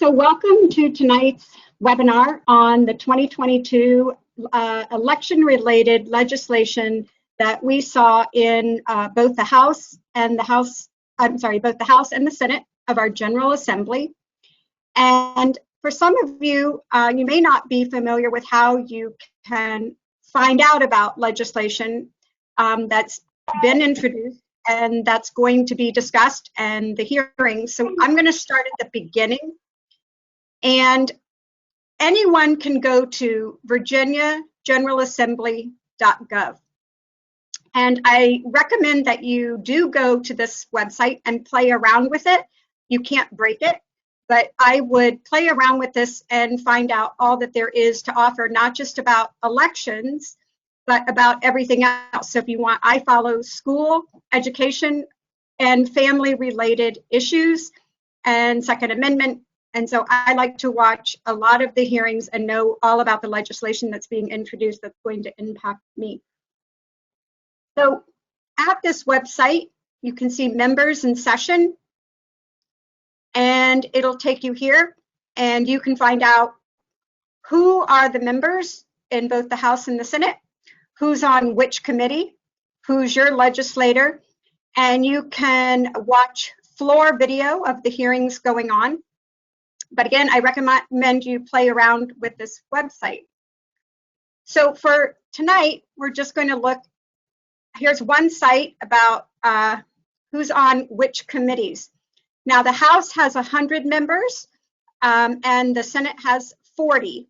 So welcome to tonight's webinar on the 2022 election-related legislation that we saw in both the House and the Senate of our General Assembly. And for some of you, you may not be familiar with how you can find out about legislation that's been introduced and that's going to be discussed and the hearing. So I'm going to start at the beginning. And anyone can go to virginiageneralassembly.gov. And I recommend that you do go to this website and play around with it. You can't break it, but I would play around with this and find out all that there is to offer, not just about elections, but about everything else. So if you want, I follow school, education, and family-related issues and Second Amendment. And so I like to watch a lot of the hearings and know all about the legislation that's being introduced that's going to impact me. So at this website, you can see members in session, and it'll take you here, and you can find out who are the members in both the House and the Senate, who's on which committee, who's your legislator, and you can watch floor video of the hearings going on. But again, I recommend you play around with this website. So for tonight, we're just going to look, here's one site about who's on which committees. Now the House has 100 members and the Senate has 40.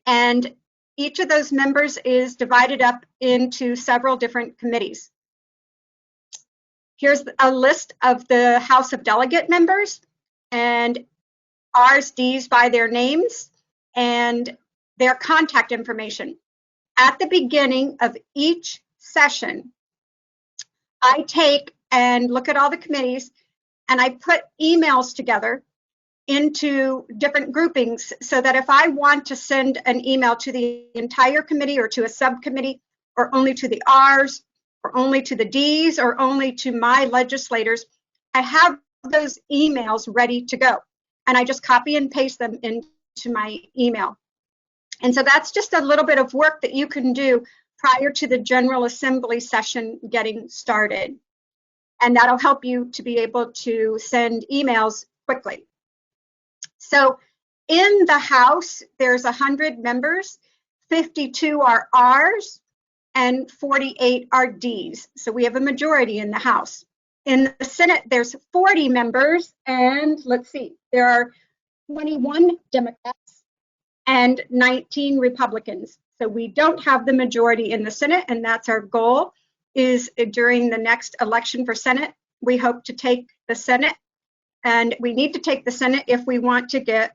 And each of those members is divided up into several different committees. Here's a list of the House of Delegate members, and R's, D's by their names and their contact information. At the beginning of each session, I take and look at all the committees and I put emails together into different groupings so that if I want to send an email to the entire committee or to a subcommittee or only to the R's or only to the D's or only to my legislators, I have those emails ready to go. And I just copy and paste them into my email. And so that's just a little bit of work that you can do prior to the General Assembly session getting started. And that'll help you to be able to send emails quickly. So in the House, there's 100 members, 52 are R's and 48 are D's. So we have a majority in the House. In the Senate, there's 40 members, and let's see, there are 21 Democrats and 19 Republicans. So we don't have the majority in the Senate, and that's our goal, is during the next election for Senate, we hope to take the Senate, and we need to take the Senate if we want to get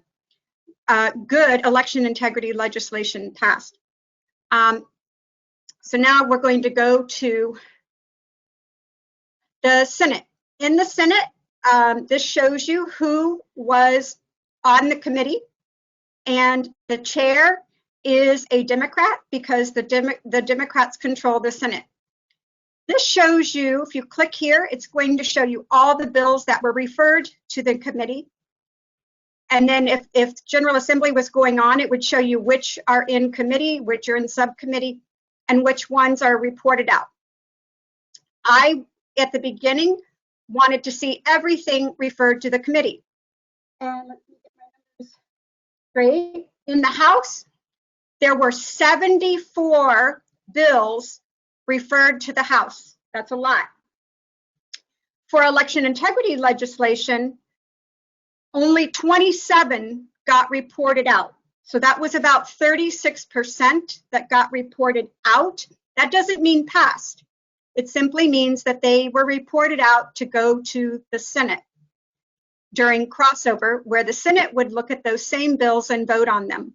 good election integrity legislation passed. So now we're going to go to the Senate. In the Senate, this shows you who was on the committee, and the chair is a Democrat because the Democrats control the Senate. This shows you, if you click here, it's going to show you all the bills that were referred to the committee. And then if General Assembly was going on, it would show you which are in committee, which are in subcommittee, and which ones are reported out. I, at the beginning, wanted to see everything referred to the committee. And let me get my numbers straight. In the House, there were 74 bills referred to the House. That's a lot. For election integrity legislation, only 27 got reported out. So that was about 36% that got reported out. That doesn't mean passed. It simply means that they were reported out to go to the Senate during crossover, where the Senate would look at those same bills and vote on them.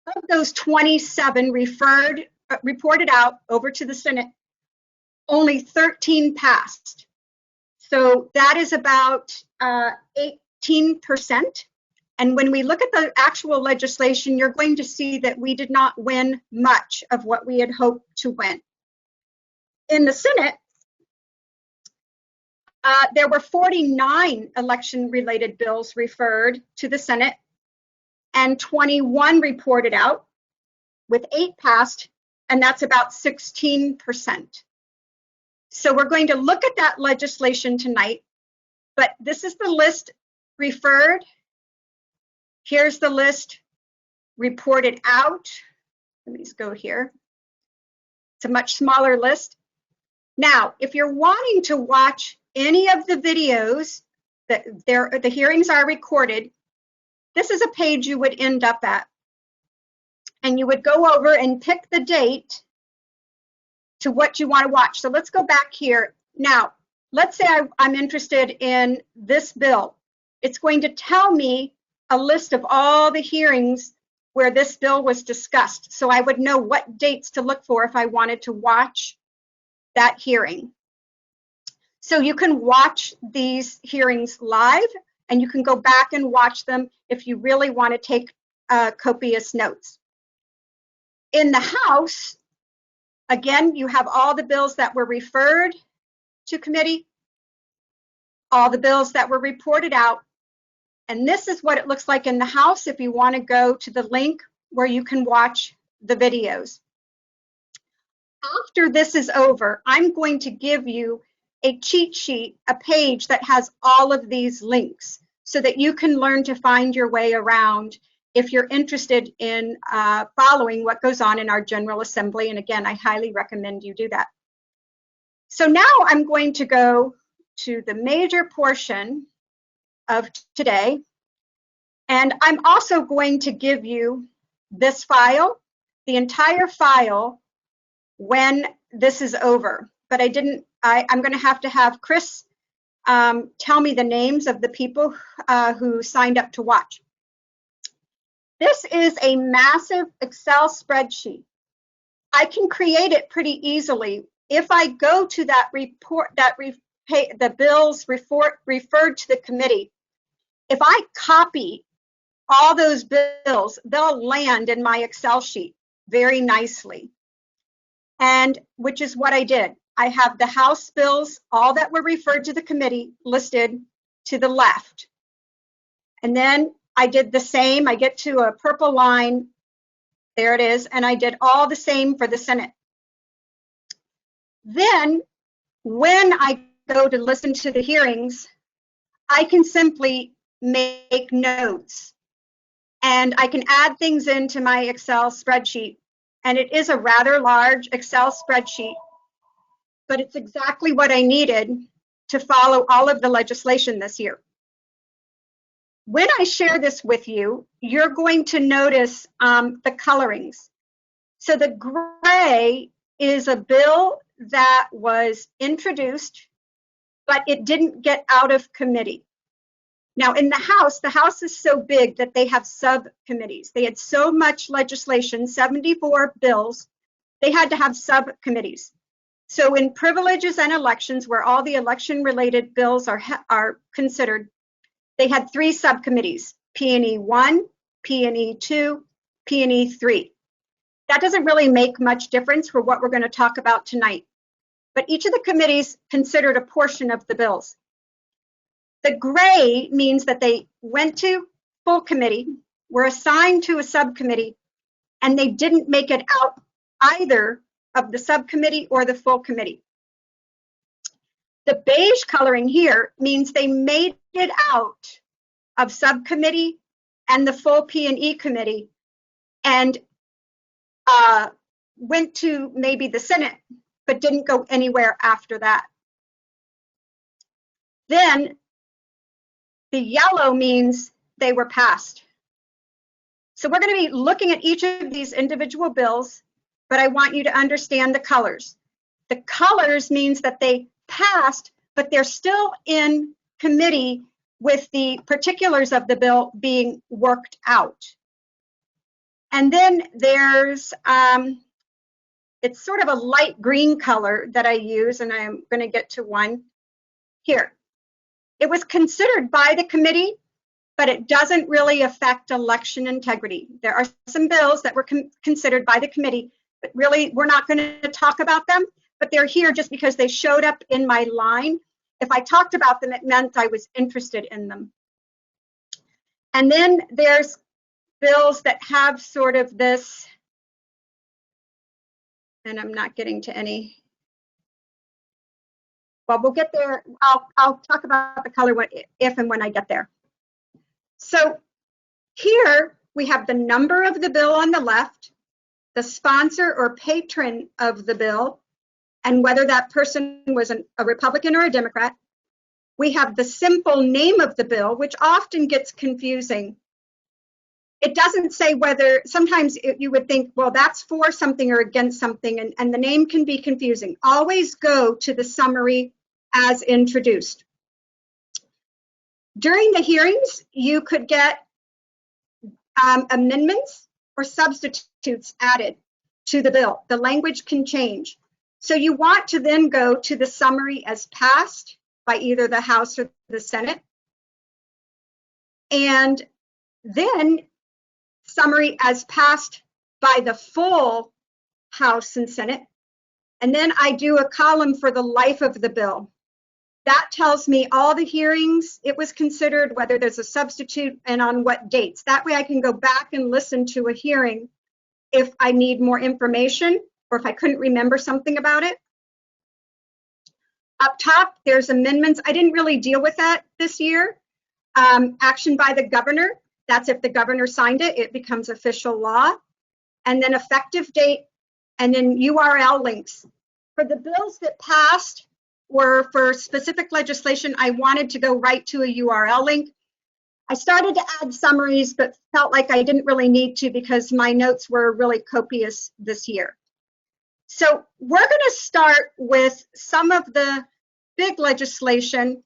Of those 27 reported out over to the Senate, only 13 passed. So that is about 18%. And when we look at the actual legislation, you're going to see that we did not win much of what we had hoped to win. In the Senate, There were 49 election-related bills referred to the Senate and 21 reported out, with 8 passed, and that's about 16%. So we're going to look at that legislation tonight, but this is the list referred. Here's the list reported out. Let me just go here. It's a much smaller list. Now, if you're wanting to watch any of the videos, the hearings are recorded, this is a page you would end up at. And you would go over and pick the date to what you want to watch. So let's go back here. Now, let's say I'm interested in this bill. It's going to tell me a list of all the hearings where this bill was discussed. So I would know what dates to look for if I wanted to watch that hearing. So you can watch these hearings live, and you can go back and watch them if you really want to take copious notes. In the House, again, you have all the bills that were referred to committee, all the bills that were reported out, and this is what it looks like in the House if you want to go to the link where you can watch the videos. After this is over, I'm going to give you a cheat sheet, a page that has all of these links so that you can learn to find your way around if you're interested in following what goes on in our General Assembly. And again, I highly recommend you do that. So now I'm going to go to the major portion of today. And I'm also going to give you this file, the entire file, when this is over. But I'm going to have Chris tell me the names of the people who signed up to watch. This is a massive Excel spreadsheet. I can create it pretty easily. If I go to that report, the bills referred to the committee, if I copy all those bills, they'll land in my Excel sheet very nicely. And which is what I did. I have the House bills, all that were referred to the committee, listed to the left. And then I did the same. I get to a purple line. There it is. And I did all the same for the Senate. Then when I go to listen to the hearings, I can simply make notes. And I can add things into my Excel spreadsheet. And it is a rather large Excel spreadsheet, but it's exactly what I needed to follow all of the legislation this year. When I share this with you, you're going to notice the colorings. So the gray is a bill that was introduced, but it didn't get out of committee. Now in the House is so big that they have subcommittees. They had so much legislation, 74 bills, they had to have subcommittees. So in privileges and elections, where all the election-related bills are considered, they had 3 subcommittees, P&E 1, P&E 2, P&E 3. That doesn't really make much difference for what we're going to talk about tonight. But each of the committees considered a portion of the bills. The gray means that they went to full committee, were assigned to a subcommittee, and they didn't make it out either of the subcommittee or the full committee. The beige coloring here means they made it out of subcommittee and the full P&E committee and went to maybe the Senate, but didn't go anywhere after that. Then the yellow means they were passed. So we're going to be looking at each of these individual bills, but I want you to understand the colors. The colors means that they passed, but they're still in committee with the particulars of the bill being worked out. And then there's, it's sort of a light green color that I use, and I'm going to get to one here. It was considered by the committee, but it doesn't really affect election integrity. There are some bills that were considered by the committee, but really we're not going to talk about them, but they're here just because they showed up in my line. If I talked about them, it meant I was interested in them. And then there's bills that have sort of this, and I'm not getting to any. Well, we'll get there. I'll talk about the color if and when I get there. So here we have the number of the bill on the left, the sponsor or patron of the bill, and whether that person was a Republican or a Democrat. We have the simple name of the bill, which often gets confusing. It doesn't say whether, sometimes you would think, well, that's for something or against something, and the name can be confusing. Always go to the summary as introduced. During the hearings, you could get amendments or substitutes added to the bill. The language can change. So you want to then go to the summary as passed by either the House or the Senate, and then summary as passed by the full House and Senate. And then I do a column for the life of the bill. That tells me all the hearings it was considered, whether there's a substitute, and on what dates. That way I can go back and listen to a hearing if I need more information or if I couldn't remember something about it. Up top, there's amendments. I didn't really deal with that this year. Action by the governor. That's if the governor signed it, it becomes official law. And then effective date, and then URL links. For the bills that passed or for specific legislation, I wanted to go right to a URL link. I started to add summaries, but felt like I didn't really need to because my notes were really copious this year. So we're going to start with some of the big legislation.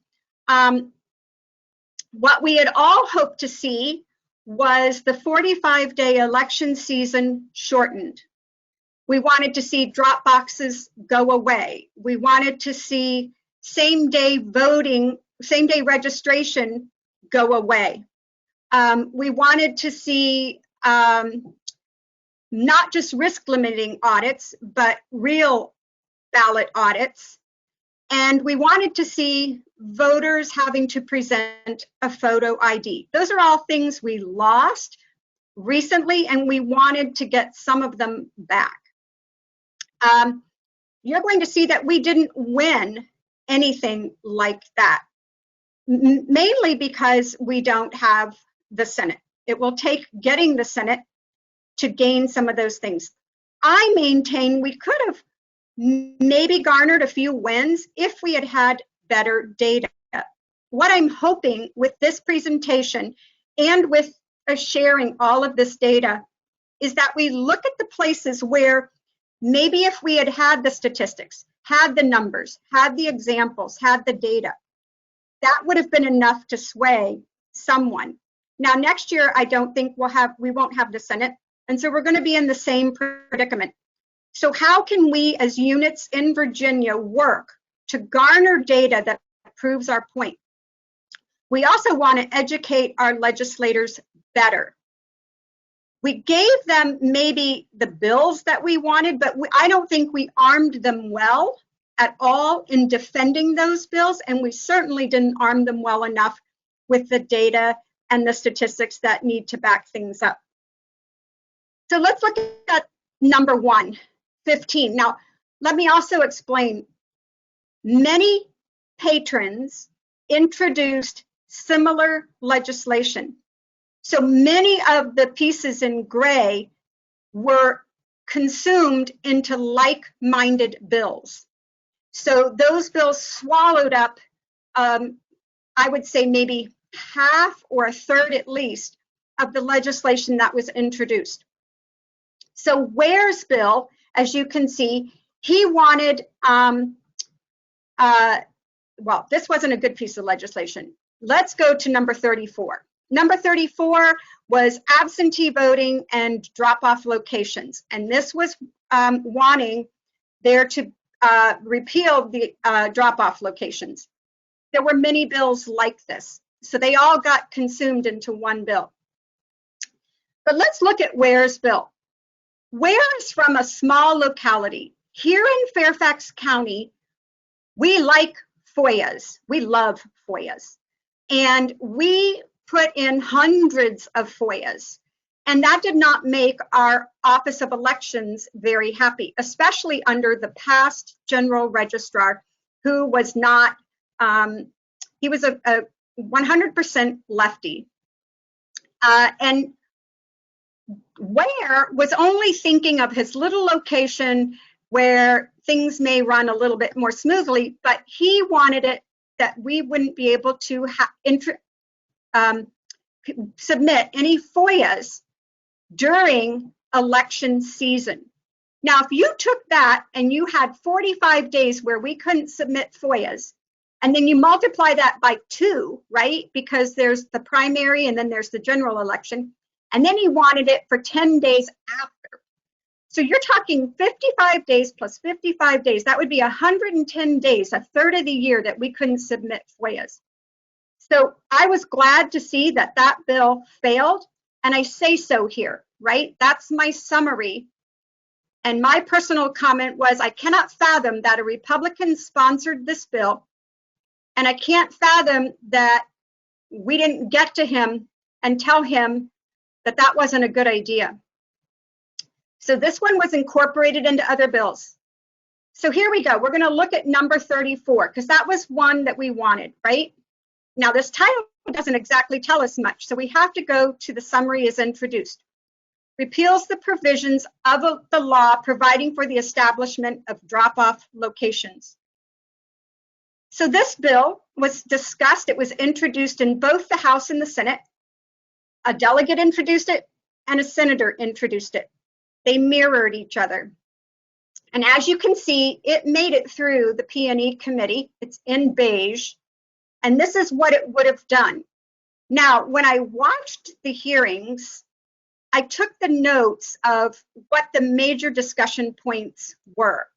What we had all hoped to see was the 45-day election season shortened. We wanted to see drop boxes go away. We wanted to see same-day voting, same-day registration go away. We wanted to see not just risk limiting audits, but real ballot audits. And we wanted to see voters having to present a photo ID. Those are all things we lost recently, and we wanted to get some of them back. You're going to see that we didn't win anything like that, mainly because we don't have the Senate. It will take getting the Senate to gain some of those things. I maintain we could have maybe garnered a few wins if we had had better data. What I'm hoping with this presentation and with sharing all of this data is that we look at the places where maybe if we had had the statistics, had the numbers, had the examples, had the data, that would have been enough to sway someone. Now, next year, I don't think we won't have the Senate, and so we're going to be in the same predicament. So how can we as units in Virginia work to garner data that proves our point? We also want to educate our legislators better. We gave them maybe the bills that we wanted, but I don't think we armed them well at all in defending those bills, and we certainly didn't arm them well enough with the data and the statistics that need to back things up. So let's look at number 1, 15. Now, let me also explain. Many patrons introduced similar legislation. So many of the pieces in gray were consumed into like-minded bills. So those bills swallowed up, I would say maybe half or a third at least of the legislation that was introduced. So Ware's bill, as you can see, he wanted, well, this wasn't a good piece of legislation. Let's go to number 34. Number 34 was absentee voting and drop-off locations. And this was wanting there to repeal the drop-off locations. There were many bills like this. So they all got consumed into one bill. But let's look at Ware's bill. Ware is from a small locality. Here in Fairfax County, we like FOIAs. We love FOIAs. And we put in hundreds of FOIAs. And that did not make our Office of Elections very happy, especially under the past general registrar, who was not, he was a 100% lefty. And Ware was only thinking of his little location where things may run a little bit more smoothly, but he wanted it that we wouldn't be able to submit any FOIAs during election season. Now, if you took that and you had 45 days where we couldn't submit FOIAs, and then you multiply that by 2, right? Because there's the primary and then there's the general election. And then he wanted it for 10 days after. So you're talking 55 days plus 55 days. That would be 110 days, a third of the year that we couldn't submit FOIAs. So I was glad to see that that bill failed. And I say so here, right? That's my summary. And my personal comment was, I cannot fathom that a Republican sponsored this bill. And I can't fathom that we didn't get to him and tell him that that wasn't a good idea. So this one was incorporated into other bills. So here we go. We're going to look at number 34, because that was one that we wanted, right? Now, this title doesn't exactly tell us much, so we have to go to the summary as introduced. Repeals the provisions of the law providing for the establishment of drop-off locations. So this bill was discussed. It was introduced in both the House and the Senate. A delegate introduced it and a senator introduced it. They mirrored each other. And as you can see, it made it through the P&E committee. It's in beige. And this is what it would have done. Now, when I watched the hearings, I took the notes of what the major discussion points were.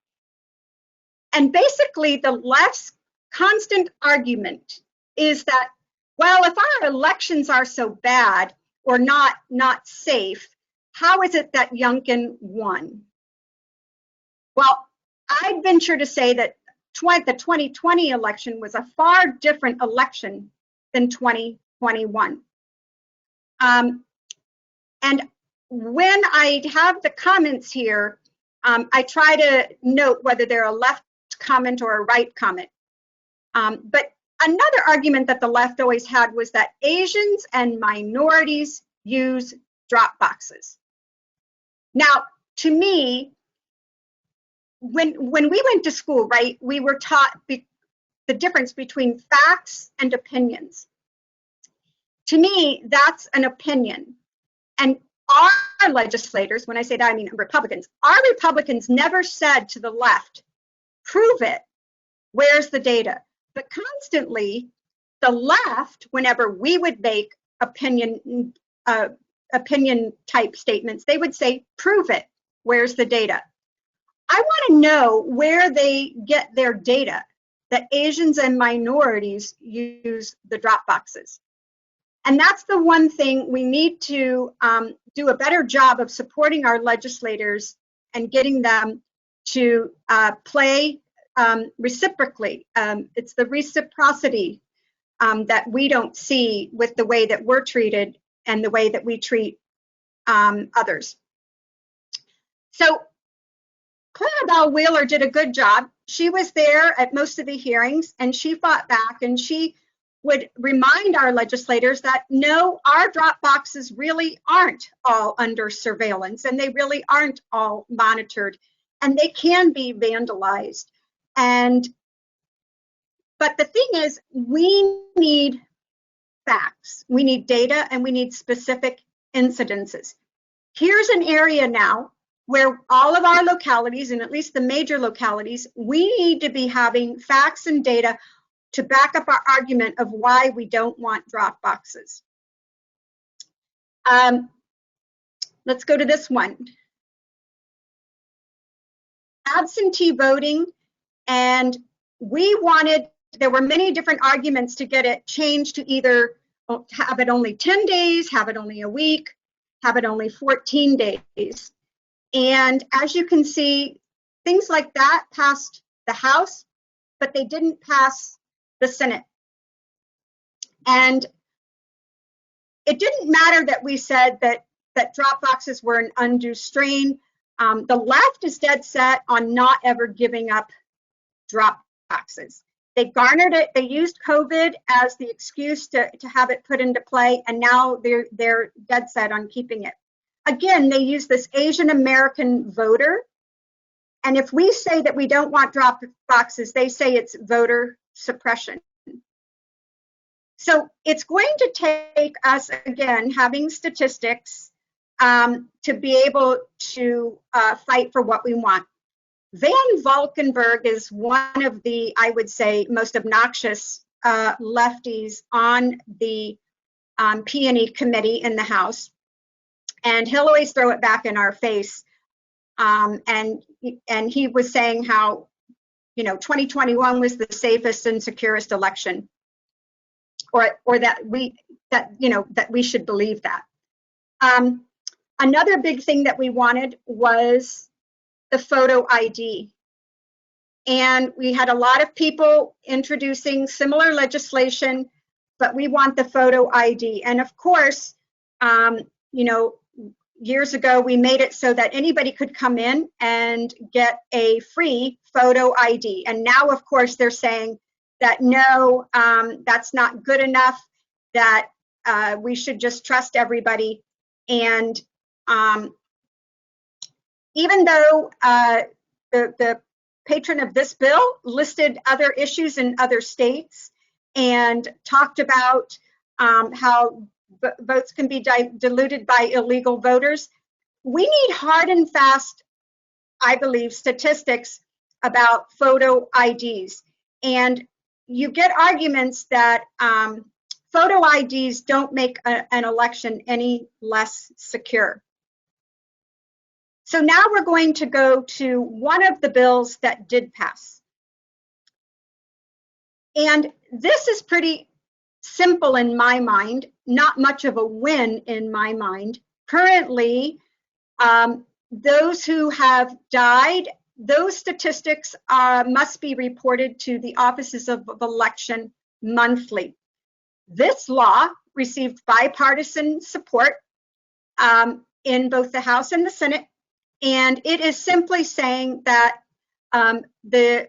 And basically, the left's constant argument is that, well, if our elections are so bad or not safe, how is it that Youngkin won? Well, I'd venture to say that the 2020 election was a far different election than 2021. And when I have the comments here, I try to note whether they're a left comment or a right comment. But another argument that the left always had was that Asians and minorities use drop boxes. Now, to me, when we went to school, right, we were taught the difference between facts and opinions. To me, that's an opinion. And our legislators, when I say that, I mean Republicans, our Republicans never said to the left, prove it, where's the data? But constantly, the left, whenever we would make opinion type statements, they would say, prove it, where's the data? I want to know where they get their data that Asians and minorities use the drop boxes. And that's the one thing we need to do a better job of supporting our legislators and getting them to play reciprocally. It's the reciprocity that we don't see with the way that we're treated and the way that we treat others. So Clarabelle Wheeler did a good job. She was there at most of the hearings, and she fought back, and she would remind our legislators that no, our drop boxes really aren't all under surveillance, and they really aren't all monitored, and they can be vandalized. But the thing is, we need facts, we need data, and we need specific incidences. Here's an area now where all of our localities, and at least the major localities, we need to be having facts and data to back up our argument of why we don't want drop boxes. Let's go to this one. Absentee voting, and there were many different arguments to get it changed to either have it only 10 days, have it only a week, have it only 14 days. And as you can see, things like that passed the House, but they didn't pass the Senate. And it didn't matter that we said that drop boxes were an undue strain. The left is dead set on not ever giving up drop boxes. They garnered it. They used COVID as the excuse to have it put into play, and now they're dead set on keeping it. Again, they use this Asian American voter, and if we say that we don't want drop boxes, they say it's voter suppression. So it's going to take us, again, having statistics to be able to fight for what we want. Van Valkenburg is one of the, I would say, most obnoxious lefties on the P&E committee in the House. And he'll always throw it back in our face. And he was saying how, 2021 was the safest and securest election, or that we should believe that. Another big thing that we wanted was the photo ID. And we had a lot of people introducing similar legislation, but we want the photo ID. And of course, years ago, we made it so that anybody could come in and get a free photo ID. And now, of course, they're saying that no, that's not good enough, that we should just trust everybody. And even though the patron of this bill listed other issues in other states and talked about how votes can be diluted by illegal voters, we need hard and fast, I believe, statistics about photo IDs. And you get arguments that photo IDs don't make an election any less secure. So now we're going to go to one of the bills that did pass. And this is pretty simple in my mind, not much of a win in my mind. Currently, those who have died, those statistics must be reported to the offices of election monthly. This law received bipartisan support in both the House and the Senate, and it is simply saying that the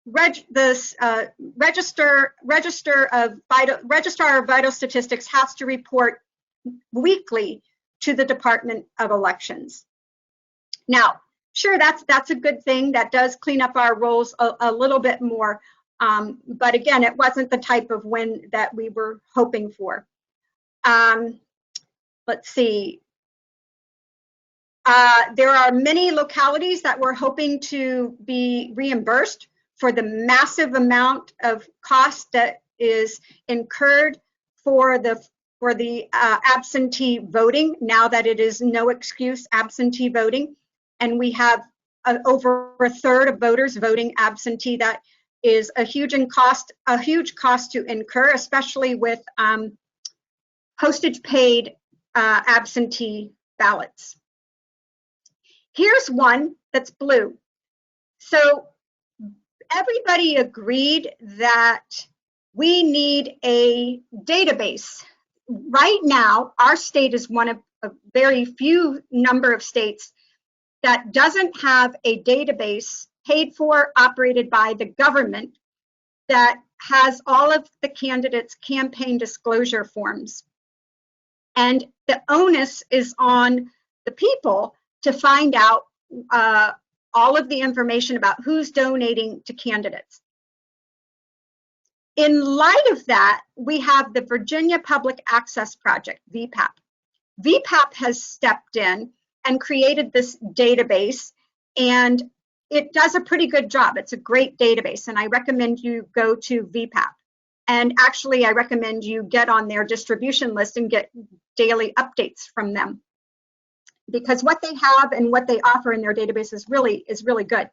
Registrar of Vital Statistics has to report weekly to the Department of Elections. Now, sure, that's a good thing. That does clean up our rolls a little bit more. But again, it wasn't the type of win that we were hoping for. Let's see. There are many localities that were hoping to be reimbursed for the massive amount of cost that is incurred for the absentee voting, now that it is no excuse absentee voting. And we have over a third of voters voting absentee. That is a huge cost to incur, especially with postage paid absentee ballots. Here's one that's blue. So everybody agreed that we need a database. Right now, our state is one of a very few number of states that doesn't have a database paid for, operated by the government, that has all of the candidates' campaign disclosure forms. And the onus is on the people to find out all of the information about who's donating to candidates. In light of that, we have the Virginia Public Access Project, VPAP. VPAP has stepped in and created this database, and it does a pretty good job. It's a great database, and I recommend you go to VPAP. And actually, I recommend you get on their distribution list and get daily updates from them, because what they have and what they offer in their database is really good.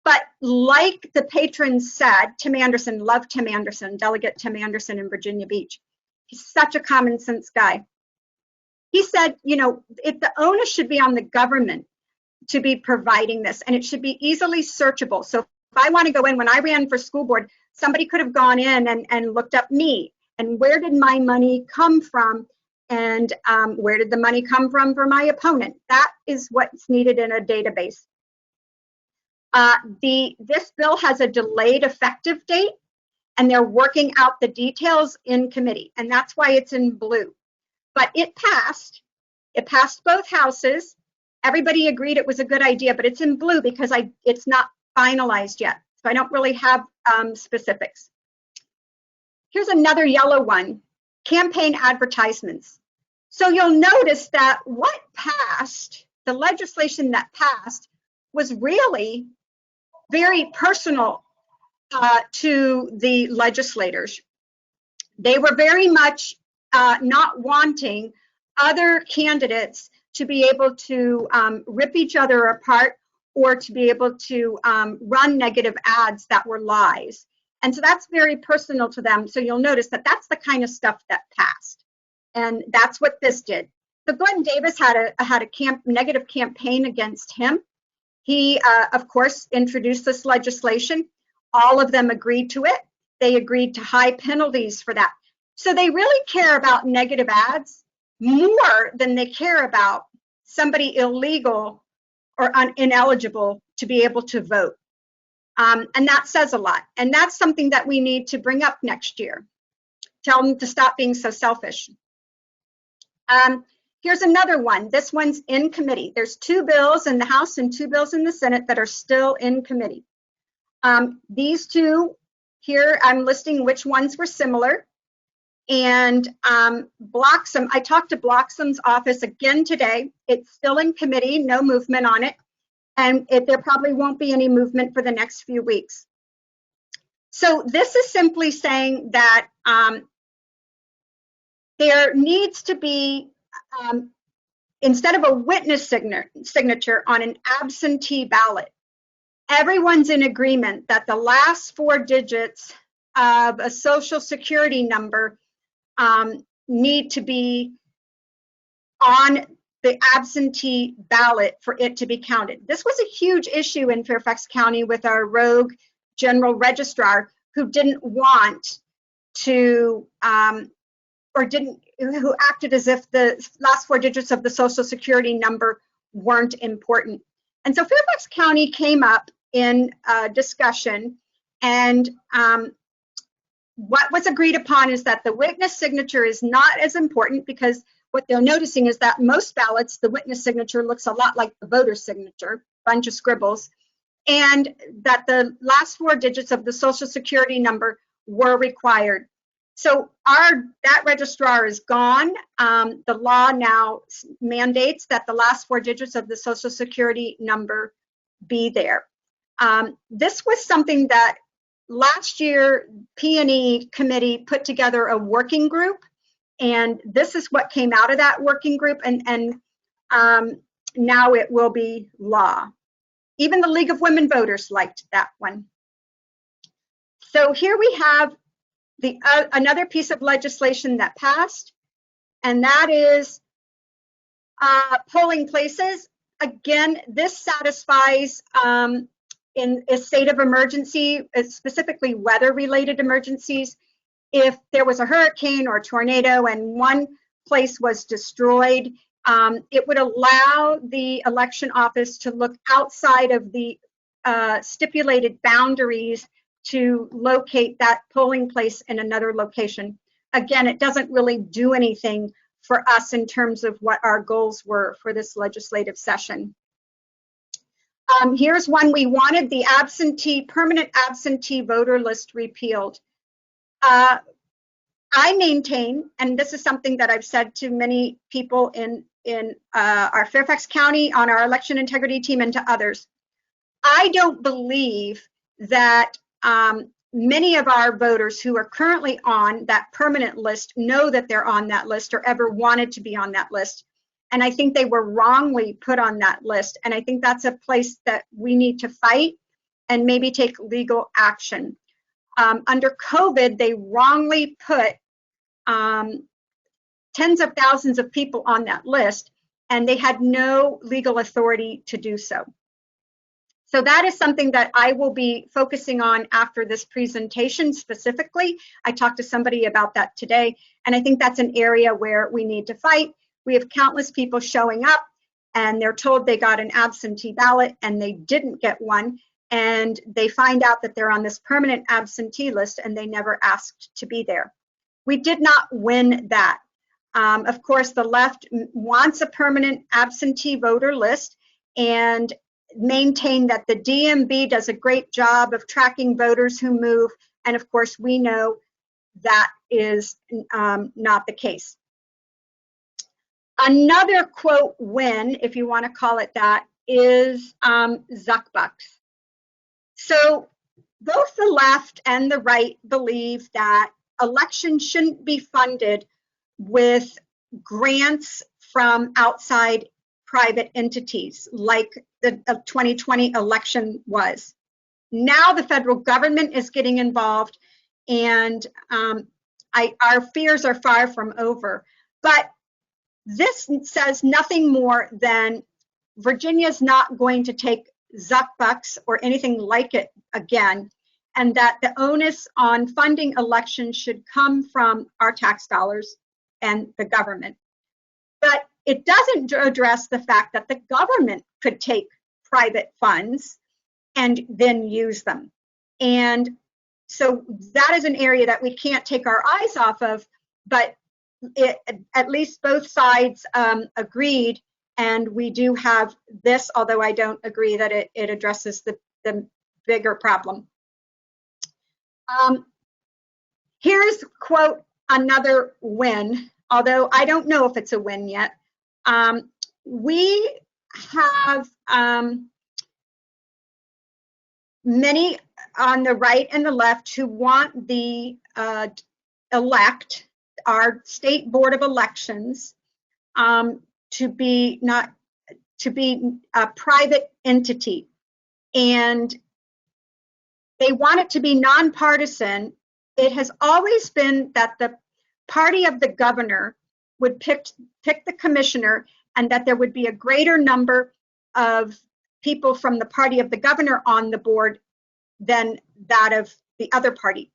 But like the patron said, Tim Anderson, love Tim Anderson, Delegate Tim Anderson in Virginia Beach. He's such a common sense guy. He said, if the onus should be on the government to be providing this, and it should be easily searchable. So if I want to go in, when I ran for school board, somebody could have gone in and looked up me and where did my money come from, and where did the money come from for my opponent. That is what's needed in a database. This bill has a delayed effective date, and they're working out the details in committee, and that's why it's in blue. But it passed. It passed both houses. Everybody agreed it was a good idea, but it's in blue because it's not finalized yet. So I don't really have specifics. Here's another yellow one, campaign advertisements. So you'll notice that what passed, the legislation that passed, was really very personal to the legislators. They were very much not wanting other candidates to be able to rip each other apart or to be able to run negative ads that were lies. And so that's very personal to them. So you'll notice that that's the kind of stuff that passed. And that's what this did. So Glenn Davis had a negative campaign against him. He, of course, introduced this legislation. All of them agreed to it. They agreed to high penalties for that. So they really care about negative ads more than they care about somebody illegal or ineligible to be able to vote. And that says a lot. And that's something that we need to bring up next year. Tell them to stop being so selfish. Here's another one. This one's in committee. There's 2 bills in the House and 2 bills in the Senate that are still in committee. These 2 here, I'm listing which ones were similar. And Bloxham, I talked to Bloxham's office again today. It's still in committee, no movement on it. And there probably won't be any movement for the next few weeks. So this is simply saying that there needs to be, instead of a witness signature on an absentee ballot, everyone's in agreement that the last 4 digits of a social security number need to be on the absentee ballot for it to be counted. This was a huge issue in Fairfax County with our rogue general registrar who didn't want to, who acted as if the last 4 digits of the social security number weren't important. And so Fairfax County came up in discussion, and what was agreed upon is that the witness signature is not as important, because what they're noticing is that most ballots, the witness signature looks a lot like the voter's signature, bunch of scribbles, and that the last 4 digits of the social security number were required. So that registrar is gone. The law now mandates that the last 4 digits of the social security number be there. This was something that last year P&E committee put together a working group, and this is what came out of that working group, and now it will be law. Even the League of Women Voters liked that one. So here we have another piece of legislation that passed, and that is polling places. Again, this satisfies in a state of emergency, specifically weather-related emergencies. If there was a hurricane or a tornado and one place was destroyed, it would allow the election office to look outside of the stipulated boundaries to locate that polling place in another location. Again, it doesn't really do anything for us in terms of what our goals were for this legislative session. Here's one we wanted: the permanent absentee voter list repealed. I maintain, and this is something that I've said to many people in our Fairfax County, on our election integrity team, and to others, I don't believe that many of our voters who are currently on that permanent list know that they're on that list or ever wanted to be on that list. And I think they were wrongly put on that list. And I think that's a place that we need to fight and maybe take legal action. Under COVID, they wrongly put tens of thousands of people on that list, and they had no legal authority to do so. So that is something that I will be focusing on after this presentation specifically. I talked to somebody about that today, and I think that's an area where we need to fight. We have countless people showing up and they're told they got an absentee ballot and they didn't get one, and they find out that they're on this permanent absentee list and they never asked to be there. We did not win that. Of course, the left wants a permanent absentee voter list and maintain that the DMV does a great job of tracking voters who move. And of course, we know that is not the case. Another quote win, if you want to call it that, is Zuck Bucks. So both the left and the right believe that elections shouldn't be funded with grants from outside private entities like the 2020 election was. Now the federal government is getting involved, and our fears are far from over. But this says nothing more than Virginia's not going to take Zuck Bucks or anything like it again, and that the onus on funding elections should come from our tax dollars and the government. But it doesn't address the fact that the government could take private funds and then use them. And so that is an area that we can't take our eyes off of, but at least both sides agreed, and we do have this, although I don't agree that it addresses the bigger problem. Here's, quote, another win, although I don't know if it's a win yet. We have many on the right and the left who want the elect our state board of elections to be a private entity, and they want it to be nonpartisan. It has always been that the party of the governor would pick the commissioner, and that there would be a greater number of people from the party of the governor on the board than that of the other party.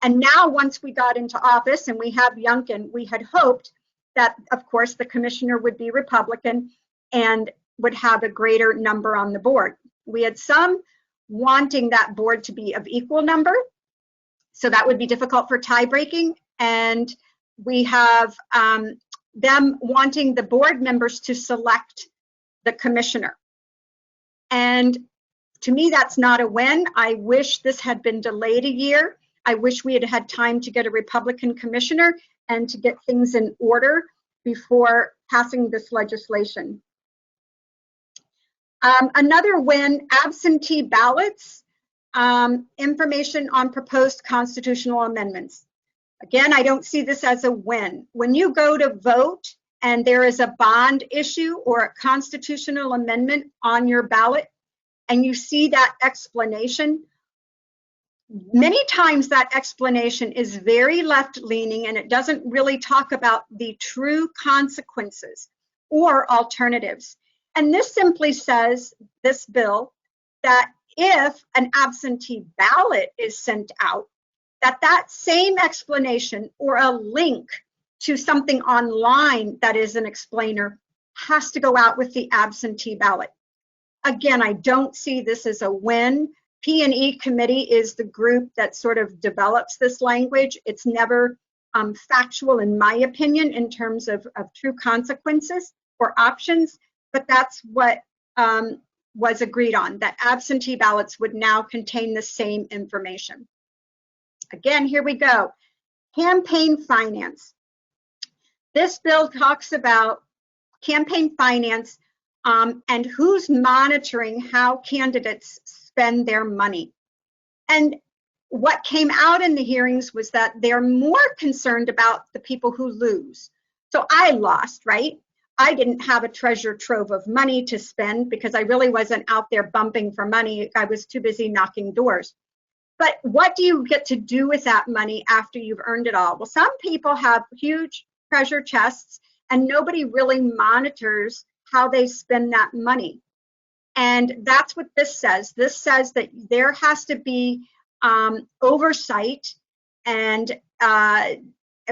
And now, once we got into office and we have Youngkin, we had hoped that, of course, the commissioner would be Republican and would have a greater number on the board. We had some wanting that board to be of equal number, so that would be difficult for tie breaking. And we have them wanting the board members to select the commissioner. And to me, that's not a win. I wish this had been delayed a year. I wish we had had time to get a Republican commissioner and to get things in order before passing this legislation. Another win, absentee ballots, information on proposed constitutional amendments. Again, I don't see this as a win. When you go to vote and there is a bond issue or a constitutional amendment on your ballot, and you see that explanation, many times that explanation is very left-leaning and it doesn't really talk about the true consequences or alternatives. And this simply says, this bill, that if an absentee ballot is sent out, that same explanation or a link to something online that is an explainer has to go out with the absentee ballot. Again, I don't see this as a win. P&E committee is the group that sort of develops this language. It's never factual, in my opinion, in terms of true consequences or options, but that's what was agreed on, that absentee ballots would now contain the same information. Again, here we go. Campaign finance. This bill talks about campaign finance and who's monitoring how candidates spend their money. And what came out in the hearings was that they're more concerned about the people who lose. So I lost, right? I didn't have a treasure trove of money to spend because I really wasn't out there bumping for money. I was too busy knocking doors. But what do you get to do with that money after you've earned it all? Well, some people have huge treasure chests and nobody really monitors how they spend that money. And that's what this says. This says that there has to be oversight and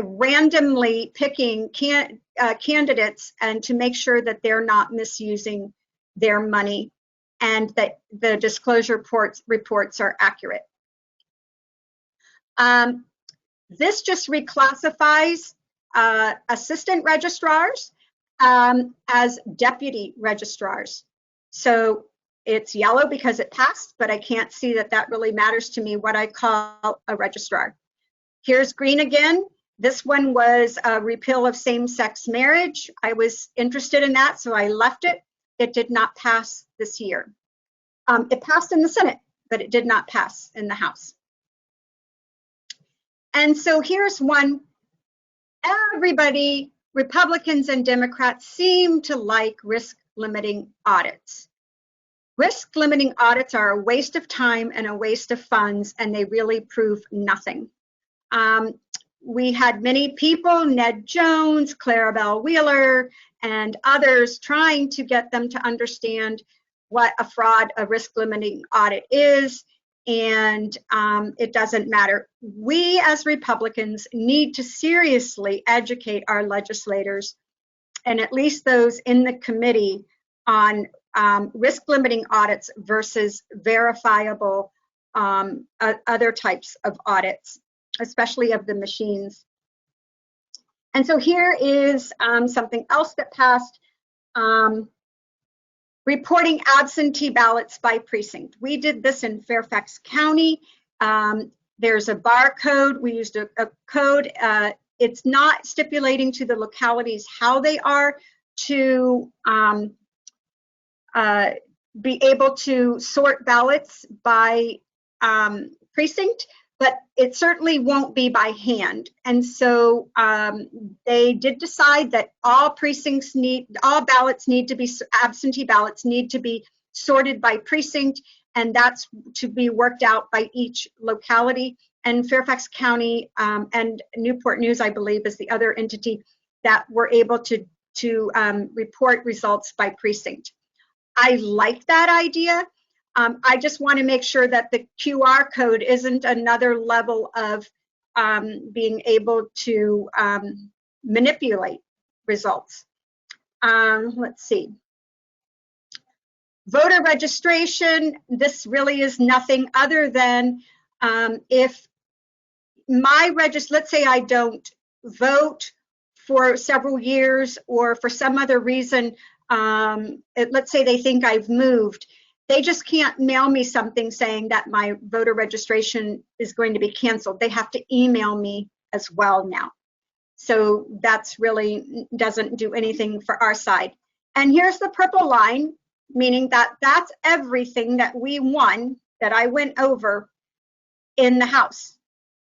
randomly picking candidates, and to make sure that they're not misusing their money and that the disclosure reports are accurate. This just reclassifies assistant registrars as deputy registrars. So it's yellow because it passed, but I can't see that that really matters to me what I call a registrar. Here's green again. This one was a repeal of same-sex marriage. I was interested in that, so I left it. It did not pass this year. It passed in the Senate, but it did not pass in the House. And so here's one. Everybody, Republicans and Democrats, seem to like risk-limiting audits. Risk-limiting audits are a waste of time and a waste of funds, and they really prove nothing. We had many people, Ned Jones, Clarabelle Wheeler, and others, trying to get them to understand what a risk-limiting audit is, and it doesn't matter. We as Republicans need to seriously educate our legislators, and at least those in the committee, on risk-limiting audits versus verifiable other types of audits, especially of the machines. And so here is something else that passed, reporting absentee ballots by precinct. We did this in Fairfax County. There's a barcode. We used a code. It's not stipulating to the localities how they are to be able to sort ballots by precinct, but it certainly won't be by hand. And so they did decide that all absentee ballots need to be sorted by precinct, and that's to be worked out by each locality. And Fairfax County and Newport News, I believe, is the other entity that were able to report results by precinct. I like that idea. I just want to make sure that the QR code isn't another level of being able to manipulate results. Let's see. Voter registration, this really is nothing other than if let's say I don't vote for several years, or for some other reason, let's say they think I've moved, they just can't mail me something saying that my voter registration is going to be canceled. They have to email me as well now. So that's really doesn't do anything for our side. And here's the purple line, meaning that that's everything that we won, that I went over in the House.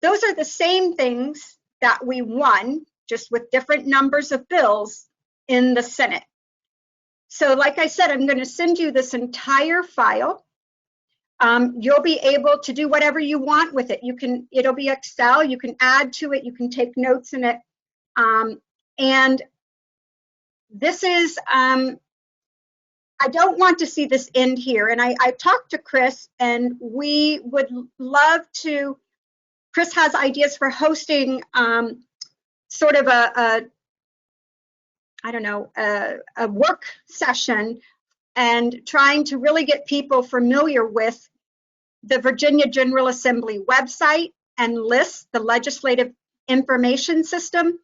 Those are the same things that we won, just with different numbers of bills in the Senate. So like I said, I'm going to send you this entire file. You'll be able to do whatever you want with it. It'll be Excel, you can add to it, you can take notes in it. And this is, I don't want to see this end here. And I talked to Chris, and we would love to, Chris has ideas for hosting sort of a work session, and trying to really get people familiar with the Virginia General Assembly website and lists, the legislative information system,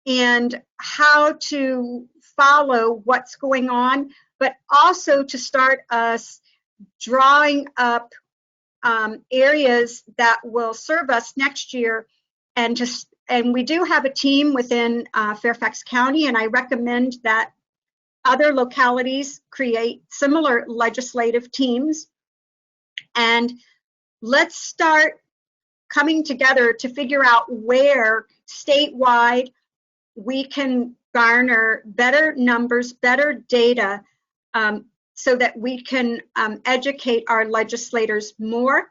and how to follow what's going on, but also to start us drawing up areas that will serve us next year. And we do have a team within Fairfax County, and I recommend that other localities create similar legislative teams. And let's start coming together to figure out where statewide we can garner better numbers, better data, so that we can educate our legislators more.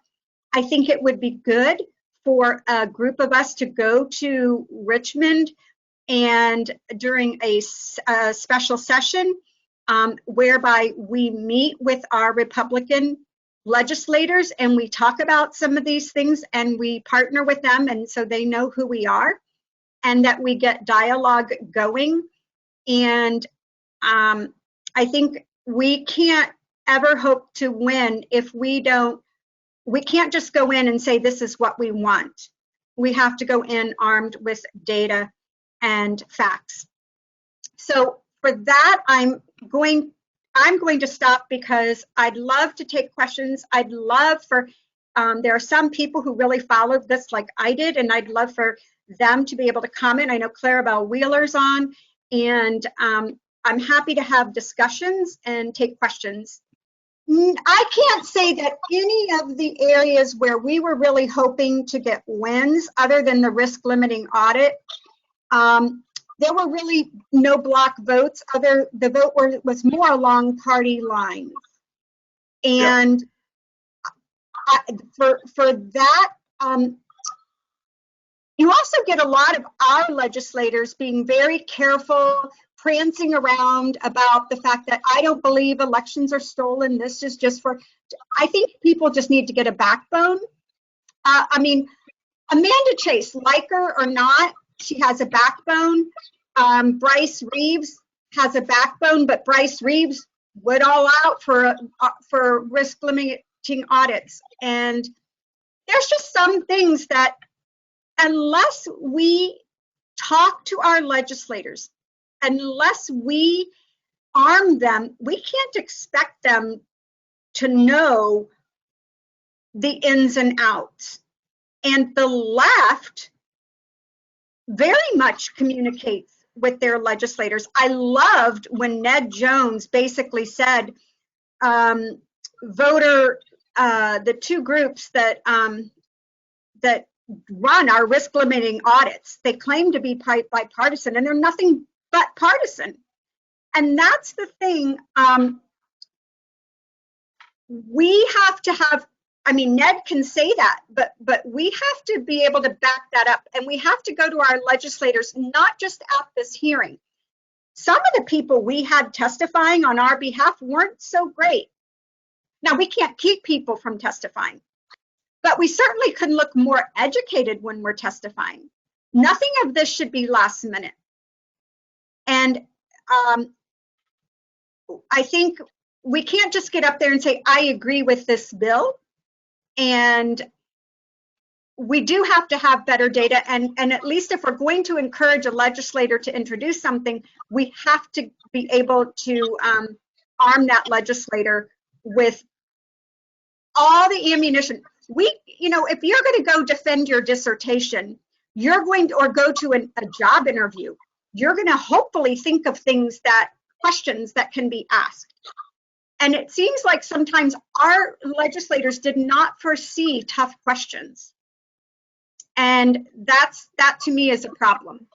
I think it would be good for a group of us to go to Richmond, and during a special session, whereby we meet with our Republican legislators and we talk about some of these things and we partner with them, and so they know who we are, and that we get dialogue going. And I think we can't ever hope to win if we can't just go in and say this is what we want. We have to go in armed with data and facts. So for that, I'm going to stop, because I'd love to take questions. I'd love for, there are some people who really followed this like I did, and I'd love for them to be able to comment. I know Clarabelle Wheeler's on, and I'm happy to have discussions and take questions. I can't say that any of the areas where we were really hoping to get wins, other than the risk limiting audit, there were really no block votes. The vote was more along party lines. And for that, you also get a lot of our legislators being very careful, prancing around about the fact that I don't believe elections are stolen. This is just for, I think people just need to get a backbone. I mean, Amanda Chase, like her or not, she has a backbone. Bryce Reeves has a backbone, but Bryce Reeves went all out for risk limiting audits. And there's just some things that, unless we talk to our legislators, unless we arm them, we can't expect them to know the ins and outs. And the left very much communicates with their legislators. I loved when Ned Jones basically said, the two groups that run our risk limiting audits, they claim to be bipartisan, and they're nothing but partisan. And that's the thing. We have to have, I mean, Ned can say that, but we have to be able to back that up, and we have to go to our legislators, not just at this hearing. Some of the people we had testifying on our behalf weren't so great. Now, we can't keep people from testifying, but we certainly can look more educated when we're testifying. Nothing of this should be last minute. And I think we can't just get up there and say, I agree with this bill. And we do have to have better data. And at least if we're going to encourage a legislator to introduce something, we have to be able to arm that legislator with all the ammunition. You know, if you're going to go defend your dissertation, you're going to, or go to a job interview, you're going to hopefully think of questions that can be asked. And it seems like sometimes our legislators did not foresee tough questions. And that to me is a problem.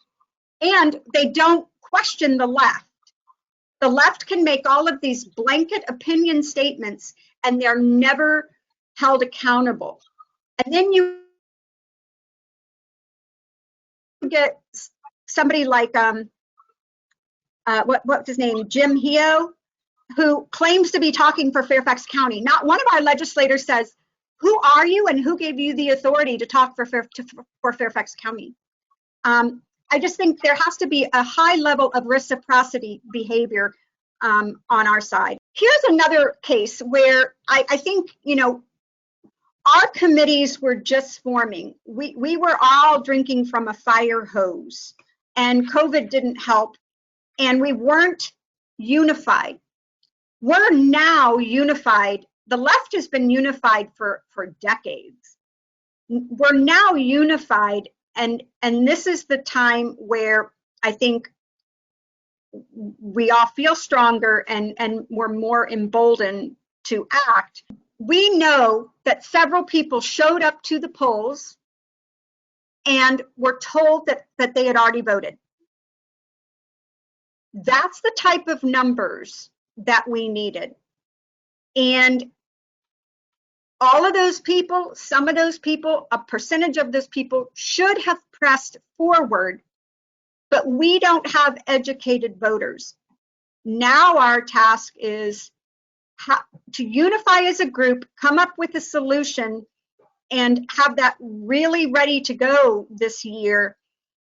And they don't question the left. The left can make all of these blanket opinion statements, and they're never held accountable. And then you get somebody like, what's his name, Jim Heo, who claims to be talking for Fairfax County. Not one of our legislators says, who are you and who gave you the authority to talk for Fairfax County? I just think there has to be a high level of reciprocity behavior on our side. Here's another case where I think, you know, our committees were just forming. We were all drinking from a fire hose, and COVID didn't help, and we weren't unified. We're now unified. The left has been unified for decades. We're now unified, and this is the time where I think we all feel stronger and we're more emboldened to act. We know that several people showed up to the polls and were told that they had already voted. That's the type of numbers that we needed. And all of those people, some of those people, a percentage of those people should have pressed forward, but we don't have educated voters. Now our task is to unify as a group, come up with a solution, and have that really ready to go this year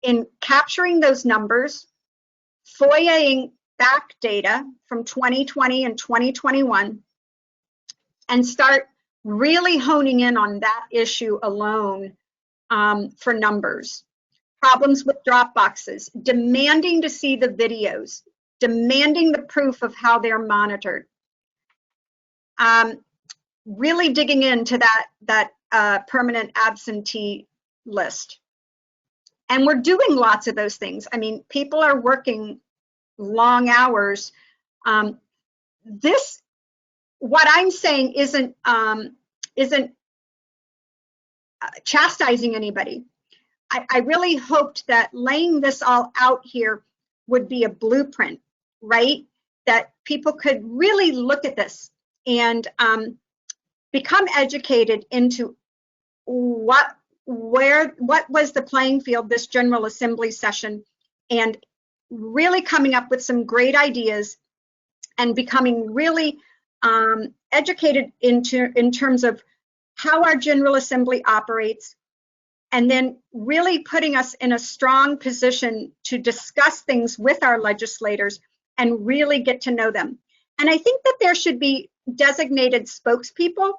in capturing those numbers, FOIA-ing back data from 2020 and 2021, and start really honing in on that issue alone for numbers. Problems with drop boxes, demanding to see the videos, demanding the proof of how they're monitored. Really digging into that permanent absentee list. And we're doing lots of those things. I mean, people are working long hours. What I'm saying isn't chastising anybody. I really hoped that laying this all out here would be a blueprint, right? That people could really look at this and become educated into what was the playing field this General Assembly session, and really coming up with some great ideas and becoming really educated in terms of how our General Assembly operates, and then really putting us in a strong position to discuss things with our legislators and really get to know them. And I think that there should be designated spokespeople.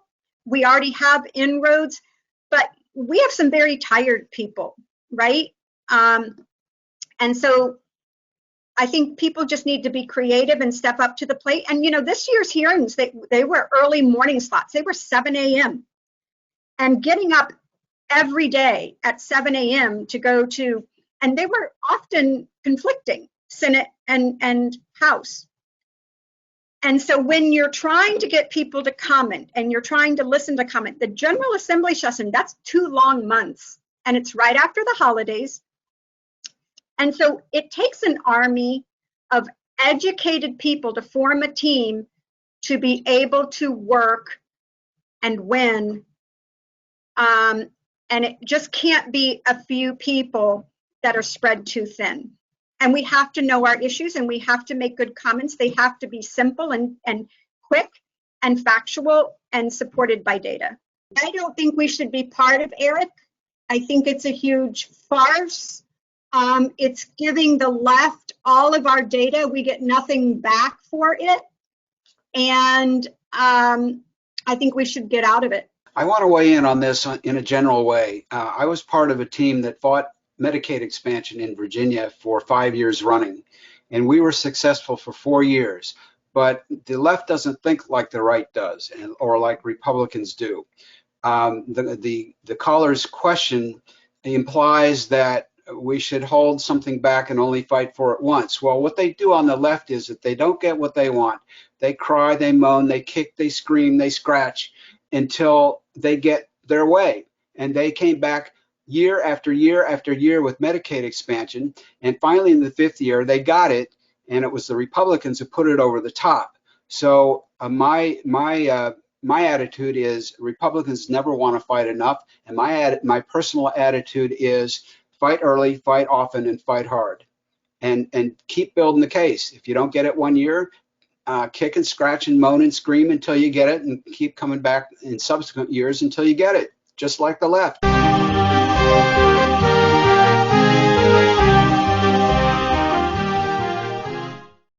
We already have inroads, but we have some very tired people, right? And so I think people just need to be creative and step up to the plate. And this year's hearings, they were early morning slots. They were 7 a.m. And getting up every day at 7 a.m. to go to, and they were often conflicting, Senate and House. And so when you're trying to get people to comment and you're trying to listen to comment, the General Assembly session, that's 2 long months, and it's right after the holidays. And so it takes an army of educated people to form a team to be able to work and win. And it just can't be a few people that are spread too thin. And we have to know our issues, and we have to make good comments. They have to be simple and quick and factual and supported by data. I don't think we should be part of ERIC. I think it's a huge farce. It's giving the left all of our data. We get nothing back for it. And I think we should get out of it. I want to weigh in on this in a general way. I was part of a team that fought Medicaid expansion in Virginia for 5 years running, and we were successful for 4 years. But the left doesn't think like the right does, or like Republicans do. The caller's question implies that we should hold something back and only fight for it once. Well, what they do on the left is that they don't get what they want. They cry, they moan, they kick, they scream, they scratch until they get their way. And they came back year after year after year with Medicaid expansion, and finally in the 5th year they got it, and it was the Republicans who put it over the top. So my attitude is Republicans never want to fight enough, and my personal attitude is fight early, fight often, and fight hard, and keep building the case. If you don't get it 1 year, kick and scratch and moan and scream until you get it, and keep coming back in subsequent years until you get it, just like the left.